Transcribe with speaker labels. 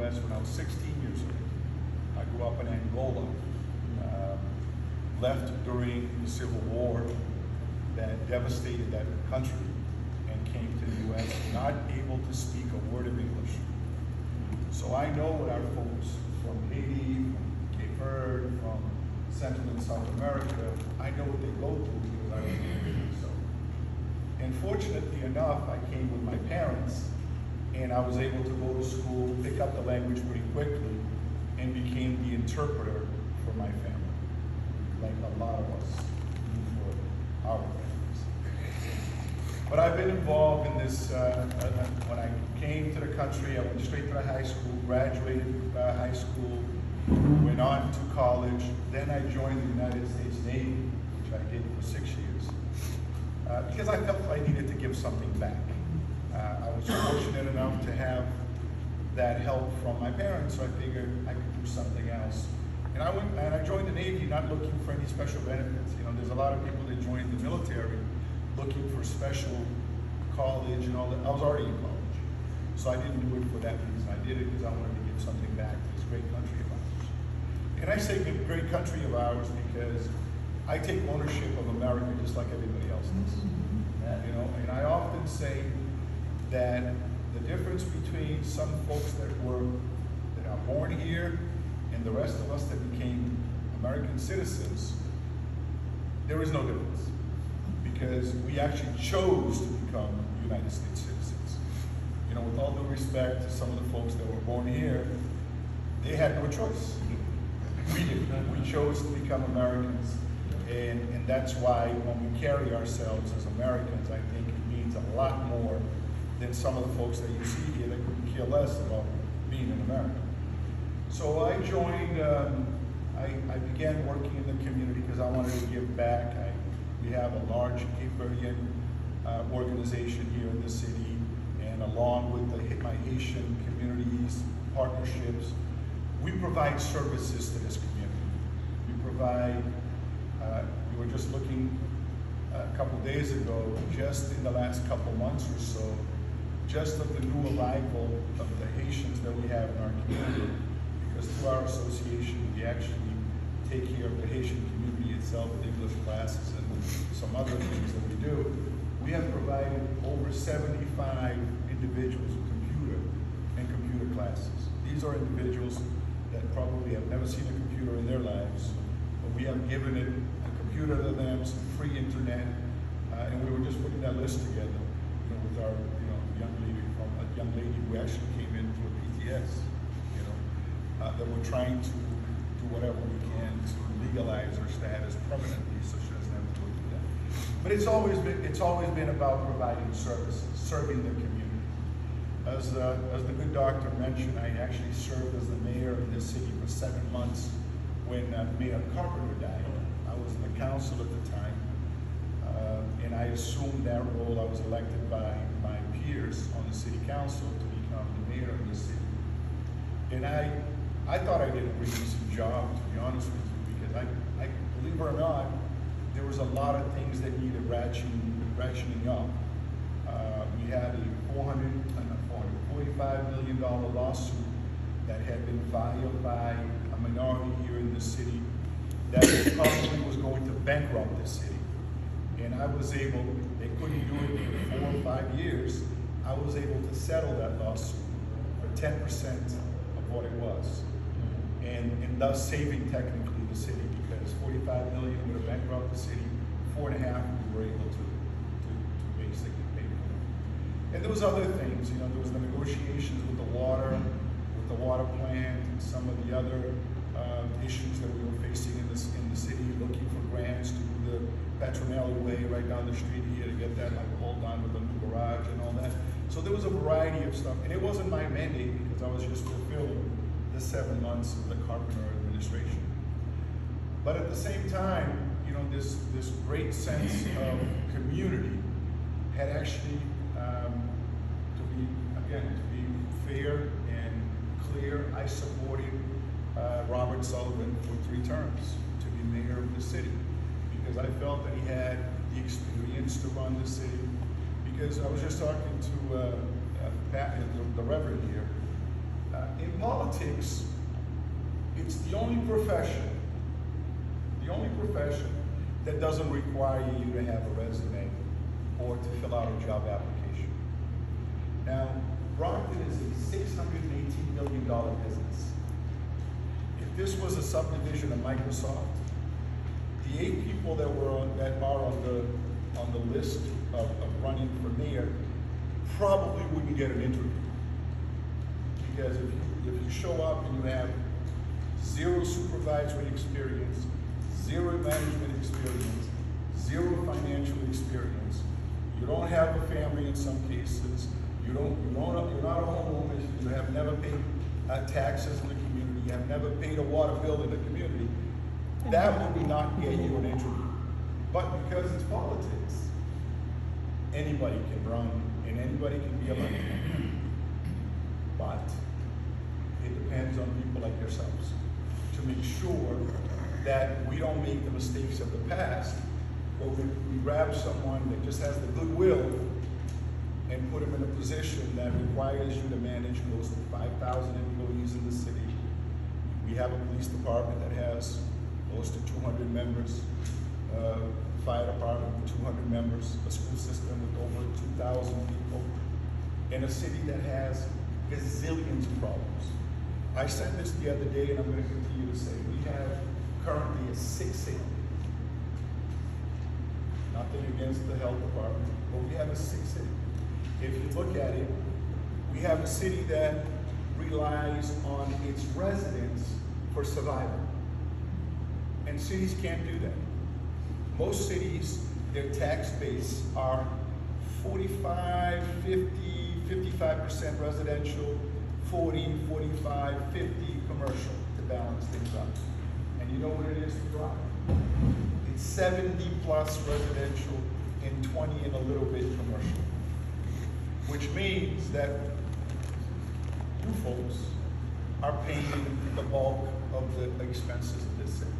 Speaker 1: U.S. when I was 16 years old. I grew up in Angola, left during the Civil War that devastated that country, and came to the U.S. not able to speak a word of English. So I know what our folks from Haiti, from Cape Verde, from Central and South America, I know what they go through because I was there. So, and fortunately enough, I came with my parents, and I was able to go to school, pick up the language pretty quickly, and became the interpreter for my family, like a lot of us do for our families. But I've been involved in this, when I came to the country, I went straight to the high school, graduated high school, went on to college, then I joined the United States Navy, which I did for 6 years, because I felt I needed to give something back. I was fortunate enough to have that help from my parents, so I figured I could do something else. And I joined the Navy not looking for any special benefits. You know, there's a lot of people that join the military looking for special college and all that. I was already in college, so I didn't do it for that reason. I did it because I wanted to give something back to this great country of ours. And I say great country of ours because I take ownership of America just like everybody else does. You know, and I often say that the difference between some folks that are born here and the rest of us that became American citizens, there is no difference, because we actually chose to become United States citizens. You know, with all due respect to some of the folks that were born here, they had no choice. We did. We chose to become Americans, and that's why when we carry ourselves as Americans, I think it means a lot more than some of the folks that you see here that couldn't care less about being an American. So I joined, I began working in the community because I wanted to give back. We have a large Cape Verdean organization here in the city, and along with my Haitian communities, partnerships, we provide services to this community. We provide, we were just looking a couple days ago, just in the last couple months or so, just of the new arrival of the Haitians that we have in our community, because through our association, we actually take care of the Haitian community itself with English classes and some other things that we do. We have provided over 75 individuals with computer classes. These are individuals that probably have never seen a computer in their lives, but we have given it a computer to them, some free internet, and we were just putting that list together, you know, with our, you know, young lady who actually came in through a PTS, you know, that we're trying to do whatever we can to legalize her status permanently so she doesn't have to go through that. But it's always been about providing services, serving the community. As the good doctor mentioned, I actually served as the mayor of this city for 7 months when Mayor Carpenter died. I was in the council at the time, and I assumed that role. I was elected by my peers on the city council to become the mayor of the city. And I thought I did a pretty decent job, to be honest with you, because I believe it or not, there was a lot of things that needed ratcheting up. We had a $45 million lawsuit that had been filed by a minority here in the city that probably was going to bankrupt the city. And I was able, they couldn't do it for 4 or 5 years, I was able to settle that lawsuit for 10% of what it was. And thus saving technically the city, because 45 million would have bankrupted the city, 4.5 we were able to basically pay for it. And there was other things, you know, there was the negotiations with the water plant, and some of the other issues that we were facing in the city, looking for grants to do the Petronelli Way right down the street here to get that like all done with the new garage and all that. So there was a variety of stuff, and it wasn't my mandate because I was just fulfilling the 7 months of the Carpenter administration. But at the same time, you know, this great sense of community had actually, to be fair and clear, I supported Robert Sullivan for 3 terms to be mayor of the city, because I felt that he had the experience to run the city. Because I was just talking to the Reverend here. In politics, politics, it's the only profession that doesn't require you to have a resume or to fill out a job application. Now, Brockton is a $618 million business. If this was a subdivision of Microsoft, the 8 people that are on the list of running for mayor probably wouldn't get an interview. Because if you show up and you have 0 supervisory experience, 0 management experience, 0 financial experience, you don't have a family in some cases, you're not a homeowner, you have never paid taxes in the community, you have never paid a water bill in the community, that would not get you an interview. But because it's politics, anybody can run and anybody can be elected. But it depends on people like yourselves to make sure that we don't make the mistakes of the past, where we grab someone that just has the goodwill and put them in a position that requires you to manage close to 5,000 employees in the city. We have a police department that has close to 200 members, fire department with 200 members, a school system with over 2,000 people, in a city that has gazillions of problems. I said this the other day, and I'm going to continue to say, we have currently a 6 city. Nothing against the health department, but we have a 6 city. If you look at it, we have a city that relies on its residents for survival. And cities can't do that. Most cities, their tax base are 45, 50, 55% residential, 40, 45, 50 commercial to balance things up. And you know what it is to drive? It's 70 plus residential and 20 and a little bit commercial. Which means that you folks are paying the bulk of the expenses of this city.